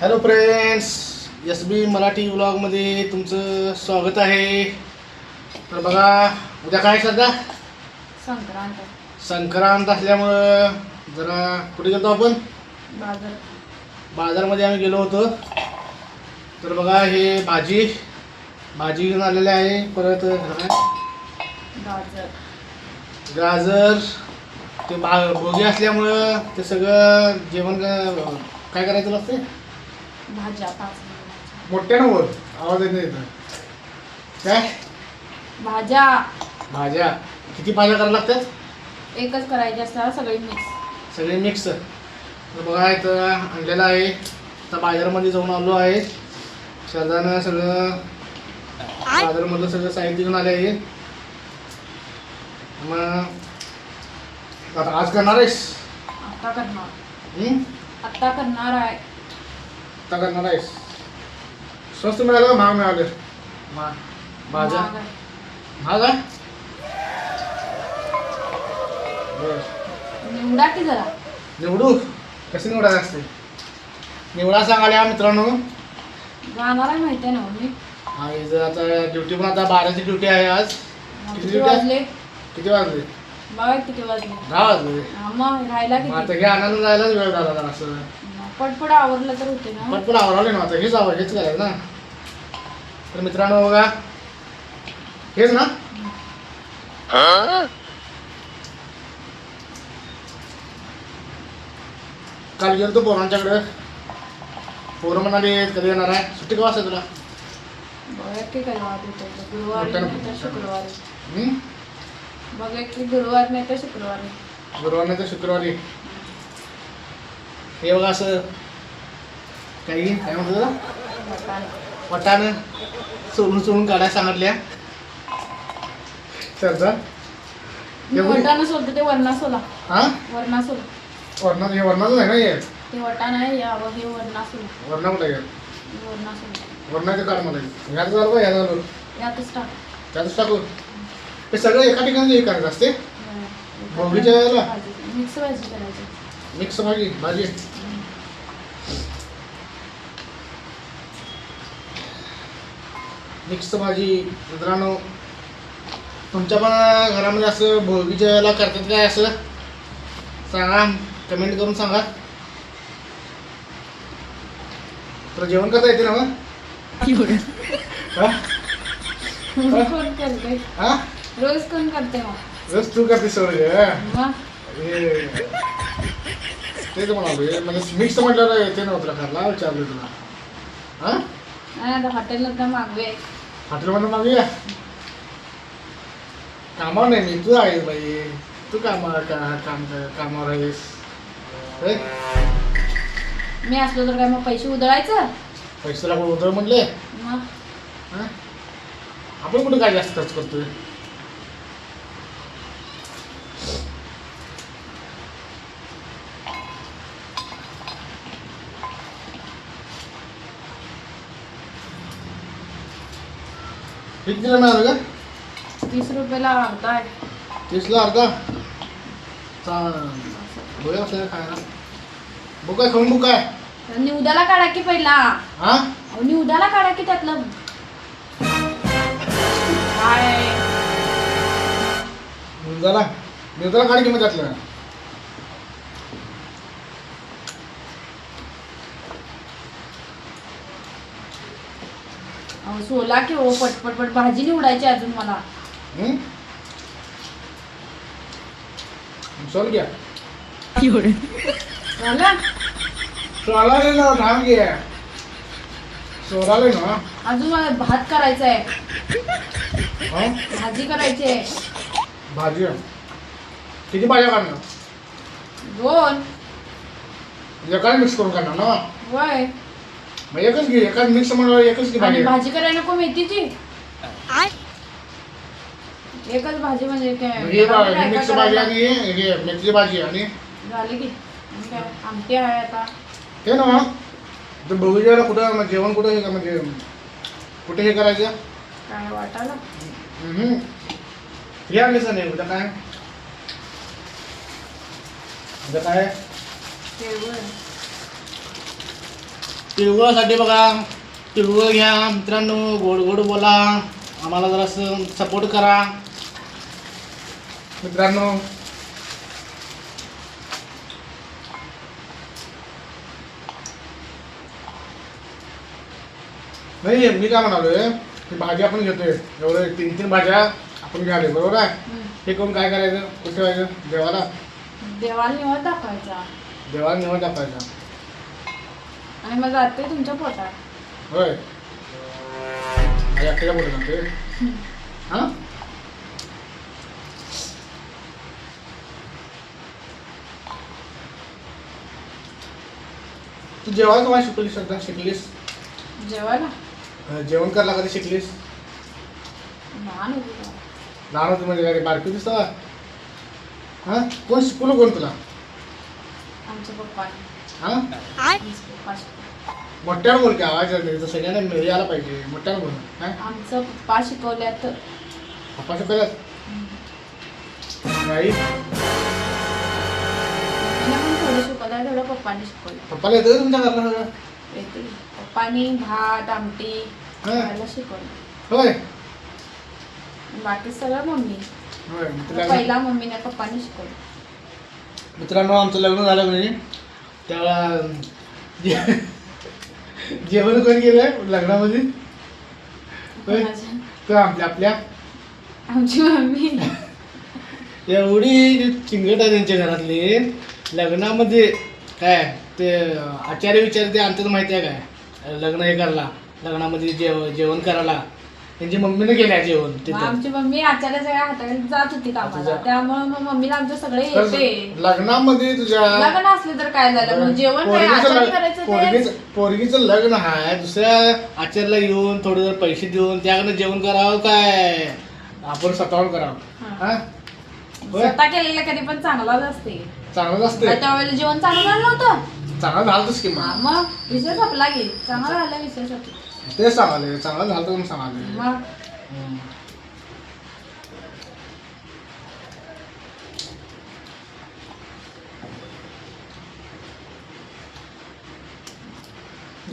Hello friends, S बी मराठी व्लॉगमध्ये तुमचं स्वागत आहे. तर बघा, उद्या काय सध्या संक्रांत. संक्रांत असल्यामुळं जरा कुठे गेलो आपण? बाजार. बाजारमध्ये आम्ही गेलो होतो. तर बघा, हे भाजी घेऊन आलेले आहे. परत गाजर. गाजर ते भोगी असल्यामुळं ते सगळं जेवण काय करायचं असते? भाज्या 5 भाज्या. मोठ्यानं बोल, आवाज येत नाही इथं. काय भाज्या किती भाज्या करायला लागतात? एकच करायची असतात, सगळी मिक्स. सगळे मिक्स. तर बघा, इथं आणलेलं आहे. आता बाजारामध्ये जाऊन आलो आहे. साधारण सगळं बाजारामधलं सगळं साहित्य घेऊन आले आहे. मग आता आज करणार आहेस? आता करणार. आता आता करणार आहे. स्वस्त मिळालं का महाग मिळालं? भाज्या महाग आहे. महाग आहे? बरं, निवडा की जरा. निवडू? कसं निवडायचं असते? निवडा सांगायला मित्रांनो. जाणार आहे माहिती आहे ना मी. आणि जर आता ड्युटी पण आता 12ची ड्युटी आहे आज. किती duty आहे? वाजले? किती वाजले? बघा किती वाजले. 10 वाजले. हा, मग राहायला मग आता किती. हे आणायला जायलाच वेळ झाला जरा असं. पटपट आवरलं तर होते ना. पटपट आवरावले ना, आता हेच करायचं ना. तर मित्रांनो बघा, हेच ना. काल गेलो तो पोरांच्याकडे. पोरं म्हणाले कधी येणार आहे? सुट्टी केव्हा असते तुला? बघा की काय वाद होतं. गुरुवारी मोठ्यानं नाही तर बोल. शुक्रवारी. बघा की गुरुवार नाही तर शुक्रवारी. गुरुवार नाही तर शुक्रवारी. हे बघा असं काही काय म्हणतो तुला? वाटाणे. वाटाणं सोलून काढायला सांगितल्या. चल मी वाटाणा सोलते ते वरणा सोला. हा, वरणा सोला. हे वरणाचं आहे ना हे? ते वाटाणा आहे या हे वरणा सोला. वरणा कुठे आहे? वरणा सोला. वरणाचं काढ मला. ह्याचं झालं का ह्याचं झालं? यातच टाक. त्यातच टाकू. हे सगळं एका ठिकाणी हे करायचं असते. भोगीच्या वेळेला? मिक्स भाजी करायची. मिक्स भाजी. मिक्स भाजी. मित्रांनो, तुमच्या पण घरामध्ये असं भोगीच्या वेळेला करतात काय असं? सांगा, कमेंट करून सांगा. तर जेवण करता येते ना मग? हा? कोण करते? हा? रोज कोण करते मग? रोज तू करते सगळं. मग तेच म्हणालो, म्हणजे मिक्स म्हटल्यावर येते ना तुला करायला, विचारलं तुला. हा? नाही आता हॉटेलला तर मागवे. हॉटेलमध्ये मागूया. कामावर नाही मी, तू आहेस बाई. तू कामावर आहेस. होय? मी असलो तर काय मग पैसे उधळायचं? पैसे लागून उधळ म्हणले. मग हा? आपण कुठे काय जास्त खर्च करतोय? किती दिला मिळालं का? 30 रुपयाला अर्धा आहे. 30ला अर्धा. बघा असं खायला. बुक आहे, खाऊन बुक आहे. तर निवदाला काढा की पहिला. हा? अहो, निवदाला काढा की त्यातलं. काय निर्धारा काढ किंमत त्यातलं. अहो, सोला की हो पटपट भाजी निवडायची अजून मला. सोल घ्या. झालं? सोलाले ना, थांब घे. सोलाले ना. अजून मला भात करायचा आहे. हा? भाजी करायची आहे. भाजी. किती भाज्या काढणार? 2. एकाच मिक्स करून काढणार ना? वय. मग एकच घे. एकाच मिक्स म्हणून एकच घे आणि भाजी. भाजी करायला नको मेथीची. एकच भाजी म्हणजे काय? मिक्स भाजी आणि हे मेथीची भाजी आणि झाली की. आणि काय आमटी आहे आता. हे ना. तर बघूया कुठं मग जेवण कुठं हे म्हणजे कुठे हे करायचं? काय वाटायला? हे आणलीच नाही उद्या काय? उद्या काय? केवळ तिळगुळासाठी बघा, तिळगुळ घ्या मित्रांनो, गोड गोड बोला, आम्हाला जरासं सपोर्ट करा मित्रांनो. नाही मी काय म्हणालोय, की भाजी आपण घेतोय एवढं 3-3 भाज्या आपण घ्याले, बरोबर आहे. हे करून काय करायचं, कुठे ठेवायचं, देवाला देवाला निवड दाखवायचा देवाला निवड टाकायचा. आणि मग जाते तुमच्या पोटात. होय माझ्या एकट्याला बोलत नव्हते हां. तू जेवायला केव्हा शिकवलीस, आता शिकलीस? जेवायला जेवण करायला कधी शिकलीस? लहान होती तेव्हा. लहान होती म्हणजे काय बारकी होतीस तेव्हा? हां कोण शिकवलं, कोण तुला? आमच्या पप्पा हां शिकवले. मोठ्यानं बोल की, आवाज येत नाही तर सगळ्यांना मिळी यायला पाहिजे, मोठ्यानं बोल. काय आमचं पप्पा शिकवल्यात. पप्पा शिकवल्यात? नाही मी पण थोडं शिकवलं, थोडं पप्पाने शिकवलं. पप्पाला येतं का तुमच्या घरला सगळं? येते. पप्पानी भात आमटी हां. करायला शिकवलं. होय बाकी सगळं मम्मी. होय तुला पहिला मम्मीने पप्पाने शिकवलं. मित्रांनो आमचं लग्न झालं म्हणजे त्यावेळेला जेवण कोण केलं लग्नामध्ये? होय माझ्या- तर आपल्या आमची मम्मी. एवढी चिंगट आहे त्यांच्या घरातली, लग्नामध्ये काय ते आचार्य विचार ते आणतात माहिती आहे काय, लग्न हे करायला, लग्नामध्ये जेवण करायला त्यांची मम्मीने केलं जेवण मग तिथं. आमची मम्मी आचार्य सगळ्या हाताखाली जात होती कामाला, तुझ्या- त्यामुळे मग मम्मीला आमचं सगळे तर येते. लग्नामध्ये तुझ्या लग्न असले तर काय झालं, मग जेवण काय आचार्य करायचं ते. पोरगीचं लग्न आहे, दुसऱ्या आचार्याला येऊन थोडे जर पैसे देऊन त्याकडे जेवण करावं काय, आपण स्वतःवर करावं. हा. हा होय स्वतः केलेलं कधी पण चांगलाच असते. चांगलं असते. त्यावेळेला जेवण चांगलं झालं नव्हतं. चांगलं झालंच की हा, मग मग विषय संपला की चांगला झाला विषय संपला. तेच सांगाले, चांगलं झालं तर म्हणून सांगाले. मग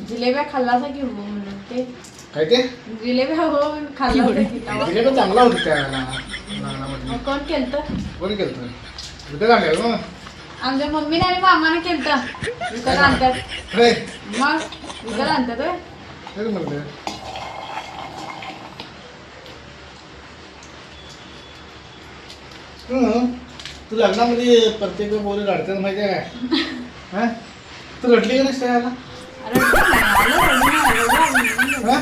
जिलेब्या खाल्लासा की हो म्हणून ते काय ते जिलेब्या हो खाल्ला होता की तेव्हा. दिले पण चांगला होता त्या लग्नामध्ये. मग कोण केलतं? कोणी केलं कुठे आणलं मग? आमच्या मम्मीने आणि मामाने केलतं. विकत आणतात. होय मग विकत आणतात होय. तेच म्हणलं. तू लग्नामध्ये प्रत्येक बोली रडतात माहिती आहे काय? हा तू रडली का नसते याला? हा?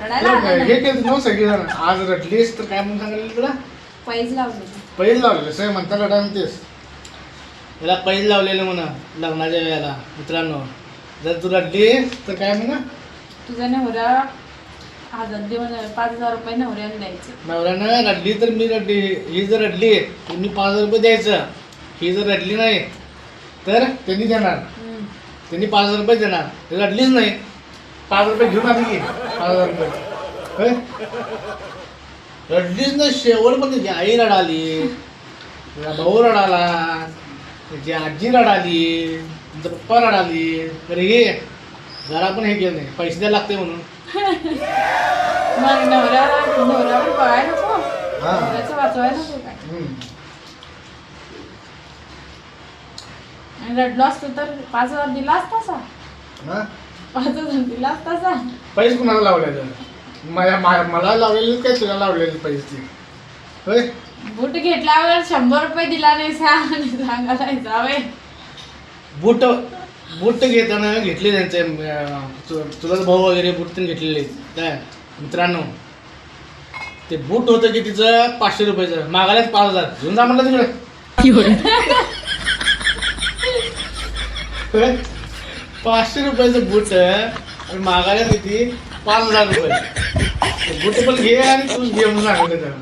रडायला आलं हे नाही. केलं नव्ह सगळेजण, आज रडलीस तर काय म्हणून सांगितलं तुला? पैज लावले. पैज लावलेलं सगळं म्हणता रडा म्हणतेस. याला पैज लावलेलं म्हणा लग्नाच्या वेळेला. मित्रांनो जर तू रडलीस तर काय म्हणा, तुझा नवरा 5,000 रुपये नवऱ्याने द्यायचे. नवऱ्यानं रडली तर मी रडली, ही जर रडली तर मी 5,000 रुपये द्यायचं. ही जर रडली नाही तर त्यांनी देणार, त्यांनी 5,000 रुपये देणार. ती रडलीच नाही 5,000 रुपये घेऊन आली की 5,000 रुपये. होय रडलीच नाही शेवट पण त्याची आई रडाली, त्याचा भाऊ रडाला, त्याची आजी रडाली, तुमचा पप्पा रडाली. तरी हे जरा पण हे केलं नाही, पैसे द्यायला लागते म्हणून. मग नवऱ्यावर बघायला नको. हा. नवऱ्याचं वाचवायला नको काय. आणि रडलो असतो तर 5,000 दिला असतासा. हा 5,000 दिला असतासा. पैसे कुणाला लावलेलं? मला लावलेले काय तुला लावलेले पैसे? होय बूट घेतल्यावर 100 रुपये दिला नाही सांगायला जावे. बूट बूट घेताना घेतले त्यांचे तुझा भाऊ वगैरे बूट पण घेतलेले काय मित्रांनो. ते बूट होतं की तिचं 500 रुपयाचं, मागायलाच 5,000. घेऊन जा म्हणलं तिकडे. 500 रुपयाचं बूट आणि मागायला किती 5,000 रुपये. ते बूट पण घे आणि तू घे म्हणून सांगितलं त्याला.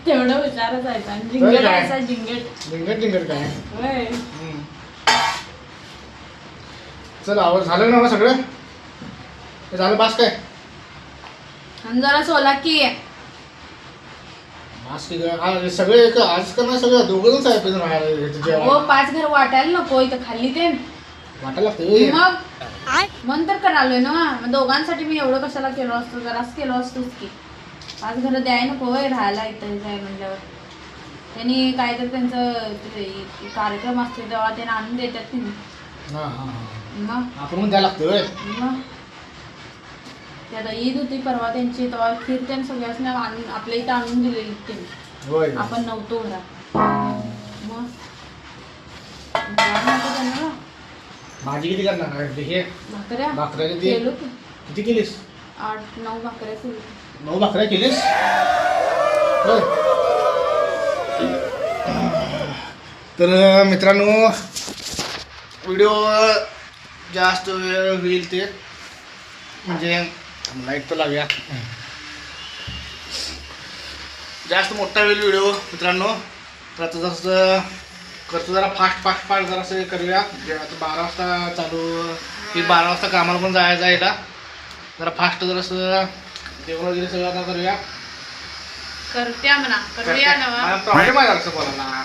तेवढं हुशारच आहे आणि जिंगट काय? आहे जिंगट. डिंगट डिंगट काय. होय. चल आवाज झालं ना सगळं? हे झालं बास काय? आणि जरा सोला की बास की काय? हा, सगळे आज करणार सगळं दोघंच आहे पण राहायला हो 5 घर वाटायला नको इथं खाल्ली ते. वाटायला लागतं मग मन तर करालोय ना मग दोघांसाठी मी एवढं कशाला केलो असतो जराच केलो असतोच की आज घरं द्याय नको होय राहायला इथं जाय म्हणल्यावर त्यांनी काय तर त्यांचं ते कार्यक्रम असतो तेव्हा त्यांना आणून देतात की नाही. हां हां हां मग आपण पण द्यायला लागतं होय मग ते आता ईद होती परवा त्यांची तेव्हा खीर त्यांनी सगळ्याच आणून आपल्या इथं आणून दिलेली त्यांनी होय आपण नव्हतो घरात मग द्यायला नको त्यांना ना. भाजी किती करणार काय हे भाकऱ्या भाकऱ्या किती केलो की किती केलीस 8-9 भाकऱ्या केलो 9 भाकऱ्या केलीस होय तर मित्रांनो व्हिडिओ जास्त वेळ होईल ते म्हणजे लाईट तर लावूया जास्त मोठा होईल व्हिडिओ मित्रांनो तर आता जसं करतो जरा फास्ट जरा असं करूया आता 12 वाजता चालू की 12 वाजता कामाला पण जायला जरा फास्ट जरासं जेवण वगैरे सगळं आता करूया करत्या म्हणा करूया ना प्रॉब्लेम आहे जरासं बोलायला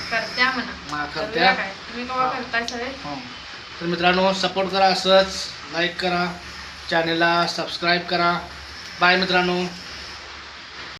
करत्या म्हणा करत्या करूया काय तुम्ही केव्हा करताय सगळे हो तर मित्रांनो सपोर्ट करा असंच लाईक करा चॅनेलला सबस्क्राईब करा बाय मित्रांनो